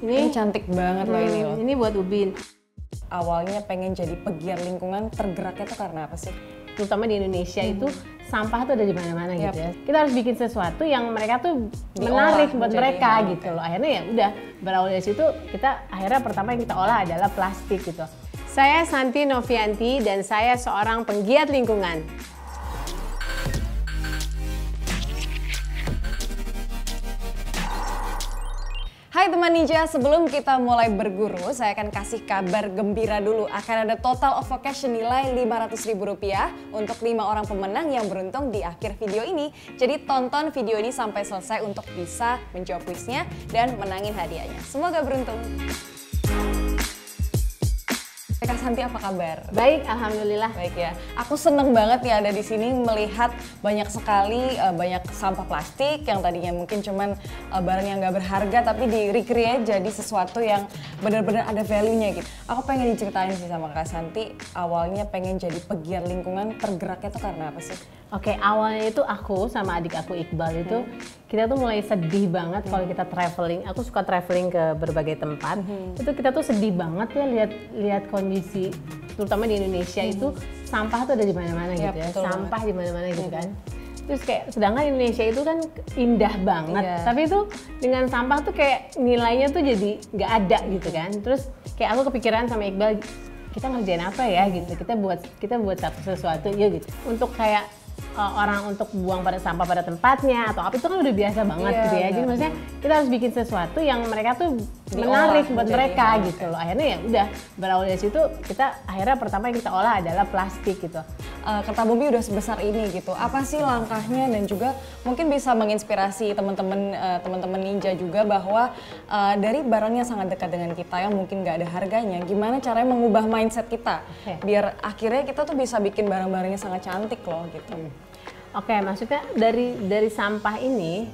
Ini cantik banget loh ini loh. Ini buat Ubin. Awalnya pengen jadi pegiat lingkungan, tergeraknya tuh karena apa sih? Terutama di Indonesia itu sampah tuh ada di mana-mana gitu ya. Kita harus bikin sesuatu yang mereka tuh menarik buat mereka gitu loh. Akhirnya ya udah berawal dari situ kita akhirnya pertama yang kita olah adalah plastik gitu. Saya Santi Novianti dan saya seorang penggiat lingkungan. Hai teman ninja, sebelum kita mulai berguru, saya akan kasih kabar gembira dulu. Akan ada total of cash senilai Rp500.000 untuk 5 orang pemenang yang beruntung di akhir video ini. Jadi tonton video ini sampai selesai untuk bisa menjawab kuisnya dan menangin hadiahnya. Semoga beruntung. Kak Santi, apa kabar? Baik, alhamdulillah. Baik ya. Aku seneng banget nih ada di sini melihat banyak sekali banyak sampah plastik yang tadinya mungkin cuman barang yang nggak berharga tapi di recreate jadi sesuatu yang benar-benar ada value-nya gitu. Aku pengen diceritain sih sama Kak Santi, awalnya pengen jadi pegiat lingkungan, tergeraknya tuh karena apa sih? Oke, awalnya itu aku sama adik aku Iqbal itu kita tuh mulai sedih banget kalau kita traveling. Aku suka traveling ke berbagai tempat. Itu kita tuh sedih banget ya lihat kondisi, terutama di Indonesia itu sampah tuh ada di mana-mana gitu ya. Sampah di mana-mana gitu kan. Terus kayak sedangkan Indonesia itu kan indah banget, tapi itu dengan sampah tuh kayak nilainya tuh jadi nggak ada gitu kan. Terus kayak aku kepikiran sama Iqbal, kita ngerjain apa ya gitu. Kita buat sesuatu yuk gitu. Untuk kayak orang untuk buang pada sampah pada tempatnya atau apa itu kan udah biasa banget gitu ya. Jadi maksudnya kita harus bikin sesuatu yang mereka tuh menarik buat mereka gitu loh. Akhirnya ya udah berawal dari situ kita akhirnya pertama yang kita olah adalah plastik gitu. Kertabumi udah sebesar ini gitu. Apa sih langkahnya dan juga mungkin bisa menginspirasi teman-teman ninja juga bahwa dari barang yang sangat dekat dengan kita yang mungkin nggak ada harganya, gimana caranya mengubah mindset kita biar akhirnya kita tuh bisa bikin barang-barangnya sangat cantik loh gitu. Oke, maksudnya dari sampah ini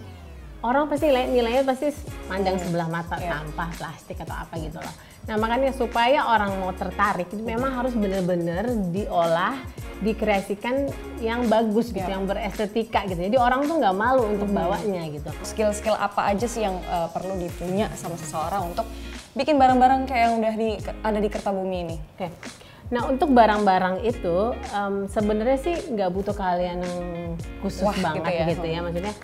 orang pasti nilainya pasti mandang sebelah mata sampah plastik atau apa gitu loh. Nah makanya supaya orang mau tertarik itu memang harus benar-benar diolah, dikreasikan yang bagus gitu, yang berestetika gitu. Jadi orang tuh nggak malu untuk bawanya gitu. Skill-skill apa aja sih yang perlu dipunya sama seseorang untuk bikin barang-barang kayak yang udah ada di Kertabumi ini? Oke. Nah untuk barang-barang itu sebenarnya sih nggak butuh kalian yang khusus banget gitu ya. Maksudnya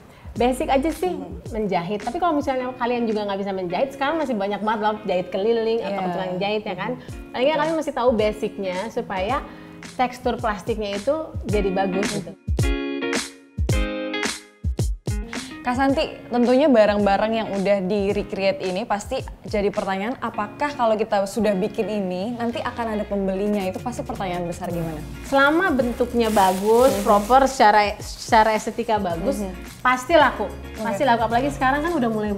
basic aja sih menjahit. Tapi kalau misalnya kalian juga nggak bisa menjahit, sekarang masih banyak banget loh jahit keliling atau tukang jahit ya kan. Palingnya kalian masih tahu basicnya supaya tekstur plastiknya itu jadi bagus gitu. Kak Santi, tentunya barang-barang yang udah di recreate ini pasti jadi pertanyaan, apakah kalau kita sudah bikin ini nanti akan ada pembelinya? Itu pasti pertanyaan besar gimana? Selama bentuknya bagus, proper, secara estetika bagus, pasti laku. Pasti laku. Apalagi sekarang kan udah mulai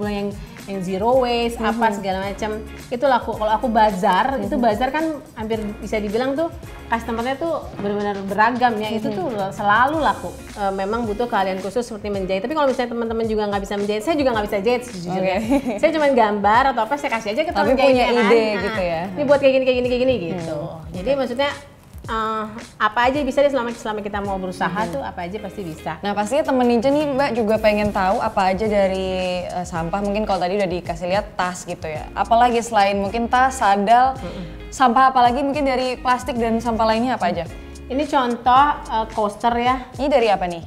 yang zero waste, apa segala macam itu laku. Kalau aku bazar, itu bazar kan hampir bisa dibilang tuh customernya tuh benar-benar beragam ya. Itu tuh selalu laku. Memang butuh keahlian khusus seperti menjahit. Tapi kalau misalnya teman-teman juga nggak bisa menjahit, saya juga nggak bisa jahit sejujurnya. Saya cuma gambar atau apa saya kasih aja ke tukang jahitnya kan. Tapi punya ide gitu ya. Ini buat kayak gini gitu. Jadi maksudnya apa aja bisa deh selama kita mau berusaha tuh apa aja pasti bisa. Nah pastinya temen ninja nih Mbak juga pengen tahu apa aja dari sampah. Mungkin kalau tadi udah dikasih lihat tas gitu ya. Apalagi selain mungkin tas, sandal, sampah apalagi mungkin dari plastik dan sampah lainnya apa aja? Ini contoh coaster ya. Ini dari apa nih?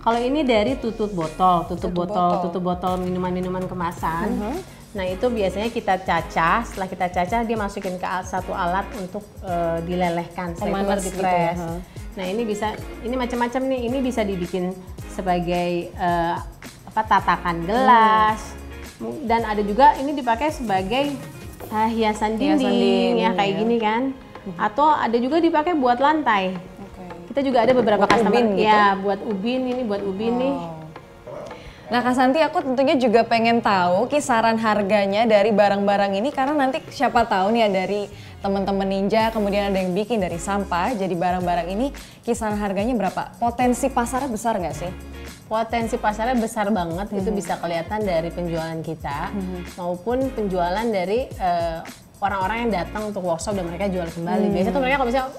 Kalau ini dari tutup botol minuman-minuman kemasan. Nah itu biasanya kita cacah, setelah kita cacah dia masukin ke satu alat untuk dilelehkan, setelah itu dipres. Nah ini macam-macam nih, ini bisa dibikin sebagai tatakan gelas, dan ada juga ini dipakai sebagai hiasan dinding ya kayak gini kan, atau ada juga dipakai buat lantai. Kita juga ada beberapa customer ya buat ubin, ini buat ubin nih. Nah Kak Santi, aku tentunya juga pengen tahu kisaran harganya dari barang-barang ini karena nanti siapa tahu nih ya dari teman-teman ninja kemudian ada yang bikin dari sampah jadi barang-barang ini kisaran harganya berapa? Potensi pasarnya besar nggak sih? Potensi pasarnya besar banget, itu bisa kelihatan dari penjualan kita maupun penjualan dari orang-orang yang datang untuk workshop dan mereka jual kembali. Biasanya tuh mereka kalau misalnya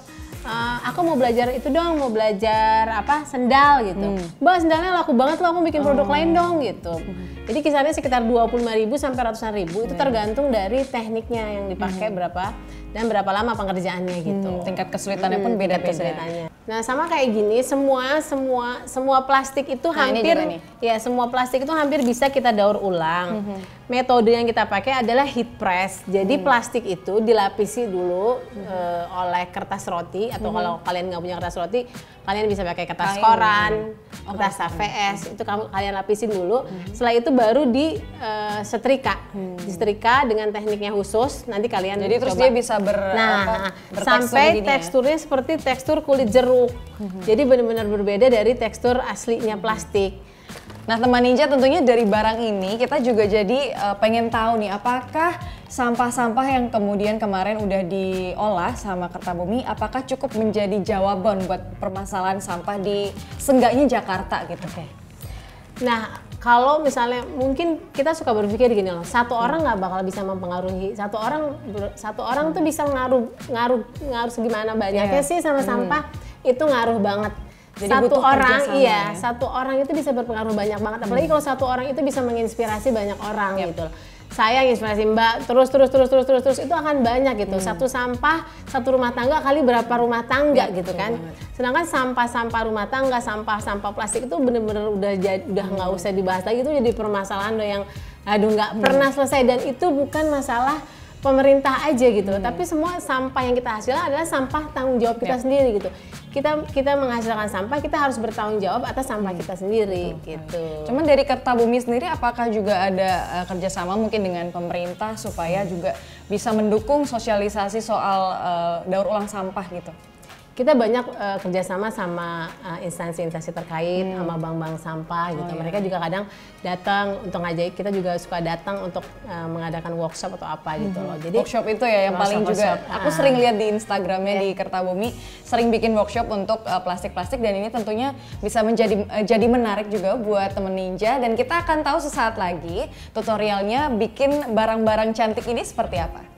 aku mau belajar itu dong, mau belajar sendal gitu. Mbak sendalnya laku banget loh, aku bikin produk lain dong gitu. Jadi kisarannya sekitar 25.000 sampai ratusan ribu, itu tergantung dari tekniknya yang dipakai berapa dan berapa lama pengerjaannya gitu. Tingkat kesulitannya pun beda-beda. Nah, sama kayak gini, semua plastik itu hampir semua plastik itu hampir bisa kita daur ulang. Metode yang kita pakai adalah heat press. Jadi plastik itu dilapisi dulu oleh kertas roti, atau kalau kalian nggak punya kertas roti, kalian bisa pakai kertas koran, kertas HVS, itu kalian lapisin dulu. Setelah itu baru di setrika. Disetrika dengan tekniknya khusus, nanti kalian jadi terus dia bisa sampai teksturnya seperti tekstur kulit jeruk. Jadi benar-benar berbeda dari tekstur aslinya plastik. Nah, teman ninja, tentunya dari barang ini kita juga jadi pengen tahu nih, apakah sampah-sampah yang kemudian kemarin udah diolah sama Kertabumi, apakah cukup menjadi jawaban buat permasalahan sampah di seenggaknya Jakarta gitu? Nah, kalau misalnya mungkin kita suka berpikir gini loh, satu orang nggak bakal bisa mempengaruhi, satu orang tuh bisa ngaruh segimana banyaknya sih sama sampah, itu ngaruh banget. Jadi satu orang itu bisa berpengaruh banyak banget, apalagi kalau satu orang itu bisa menginspirasi banyak orang gitu loh. Saya inspirasi Mbak terus itu akan banyak gitu. Satu sampah, satu rumah tangga kali berapa rumah tangga gitu kan. Sedangkan sampah-sampah rumah tangga, sampah-sampah plastik itu bener-bener udah nggak usah dibahas lagi, itu jadi permasalahan yang nggak pernah selesai, dan itu bukan masalah pemerintah aja gitu, tapi semua sampah yang kita hasilkan adalah sampah tanggung jawab kita sendiri gitu. Kita menghasilkan sampah, kita harus bertanggung jawab atas sampah kita sendiri gitu. Cuman dari Kertabumi sendiri, apakah juga ada kerjasama mungkin dengan pemerintah supaya juga bisa mendukung sosialisasi soal daur ulang sampah gitu? Kita banyak kerjasama sama instansi-instansi terkait, sama bank-bank sampah gitu. Mereka juga kadang datang untuk ngajak, kita juga suka datang untuk mengadakan workshop atau apa gitu loh. Jadi workshop itu ya yang paling juga aku sering lihat di Instagramnya di Kertabumi, sering bikin workshop untuk plastik-plastik, dan ini tentunya bisa jadi menarik juga buat temen ninja, dan kita akan tahu sesaat lagi tutorialnya bikin barang-barang cantik ini seperti apa.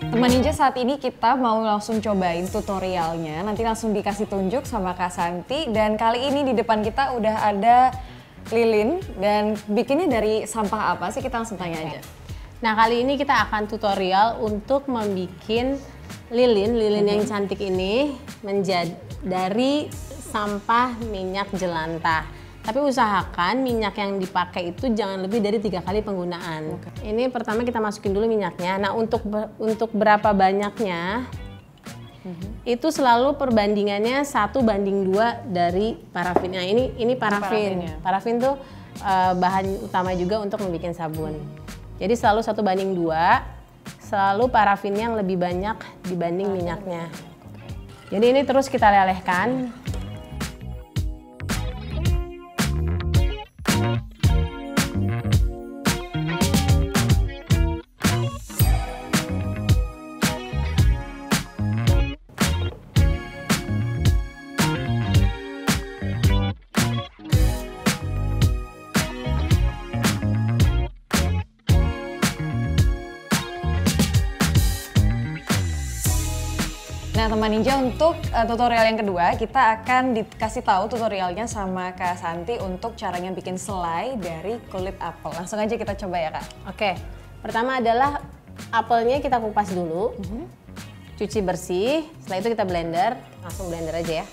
Teman ninja, saat ini kita mau langsung cobain tutorialnya, nanti langsung dikasih tunjuk sama Kak Santi, dan kali ini di depan kita udah ada lilin, dan bikinnya dari sampah apa sih, kita langsung tanya aja. Nah, kali ini kita akan tutorial untuk membuat lilin yang cantik ini menjadi dari sampah minyak jelantah. Tapi usahakan minyak yang dipakai itu jangan lebih dari 3 kali penggunaan. Ini pertama kita masukin dulu minyaknya. Nah, untuk berapa banyaknya, itu selalu perbandingannya 1:2 dari parafin. Nah, ini parafin. Parafin tuh bahan utama juga untuk membuat sabun. Jadi selalu 1:2, selalu parafin yang lebih banyak dibanding minyaknya. Jadi ini terus kita lelehkan. Nah, teman ninja, untuk tutorial yang kedua kita akan dikasih tahu tutorialnya sama Kak Santi untuk caranya bikin selai dari kulit apel. Langsung aja kita coba ya, Kak. Oke, pertama adalah apelnya kita kupas dulu, cuci bersih, setelah itu kita blender, langsung blender aja ya.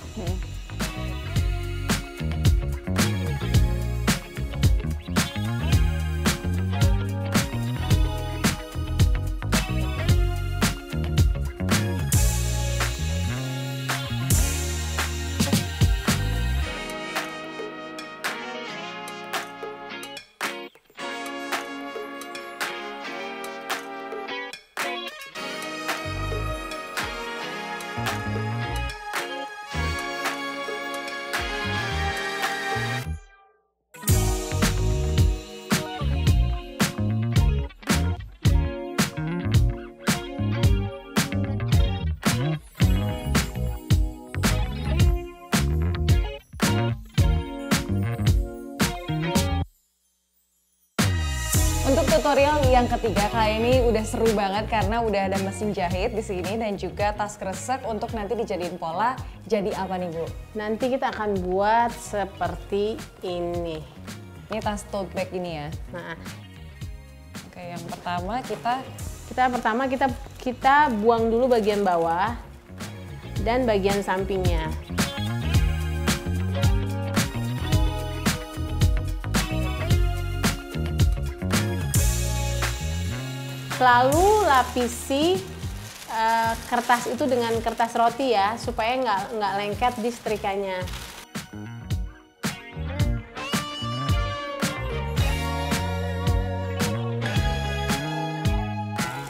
Untuk tutorial yang ketiga kali ini udah seru banget karena udah ada mesin jahit di sini dan juga tas kresek untuk nanti dijadiin pola. Jadi apa nih Bu? Nanti kita akan buat seperti ini. Ini tas tote bag ini ya. Nah, oke, yang pertama kita buang dulu bagian bawah dan bagian sampingnya. Selalu lapisi kertas itu dengan kertas roti ya, supaya nggak lengket di setrikanya.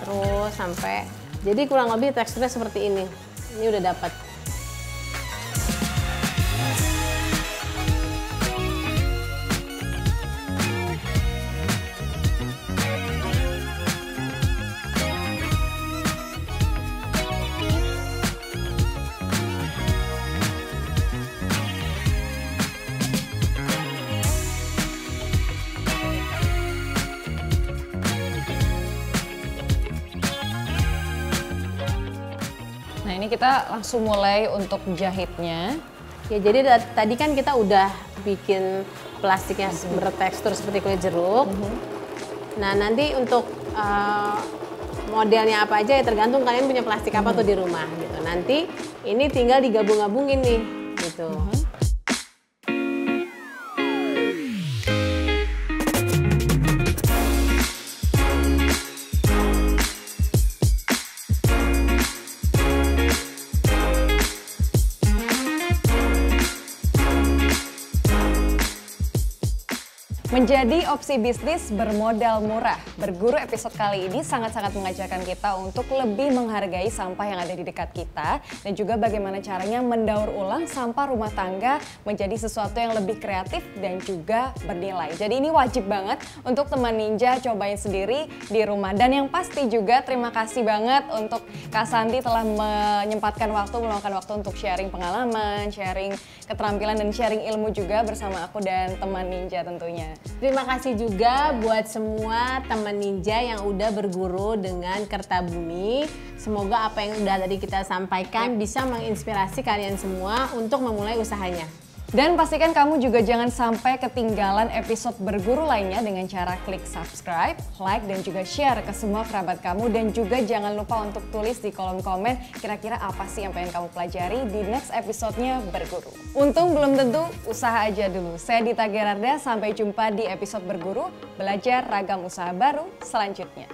Terus sampai, jadi kurang lebih teksturnya seperti ini. Ini udah dapat. Nah ini kita langsung mulai untuk jahitnya. Ya jadi tadi kan kita udah bikin plastiknya bertekstur seperti kulit jeruk. Nah nanti untuk modelnya apa aja ya tergantung kalian punya plastik apa tuh di rumah gitu. Nanti ini tinggal digabung-gabungin nih gitu. Menjadi opsi bisnis bermodal murah. Berguru episode kali ini sangat-sangat mengajarkan kita untuk lebih menghargai sampah yang ada di dekat kita dan juga bagaimana caranya mendaur ulang sampah rumah tangga menjadi sesuatu yang lebih kreatif dan juga bernilai. Jadi ini wajib banget untuk teman ninja cobain sendiri di rumah. Dan yang pasti juga terima kasih banget untuk Kak Santi telah menyempatkan waktu, meluangkan waktu untuk sharing pengalaman, sharing keterampilan dan sharing ilmu juga bersama aku dan teman ninja tentunya. Terima kasih juga buat semua teman ninja yang udah berguru dengan Kertabumi. Semoga apa yang udah tadi kita sampaikan bisa menginspirasi kalian semua untuk memulai usahanya. Dan pastikan kamu juga jangan sampai ketinggalan episode berguru lainnya dengan cara klik subscribe, like, dan juga share ke semua kerabat kamu. Dan juga jangan lupa untuk tulis di kolom komen kira-kira apa sih yang pengen kamu pelajari di next episode-nya berguru. Untung belum tentu, usaha aja dulu. Saya Dita Gerarda, sampai jumpa di episode berguru, belajar ragam usaha baru selanjutnya.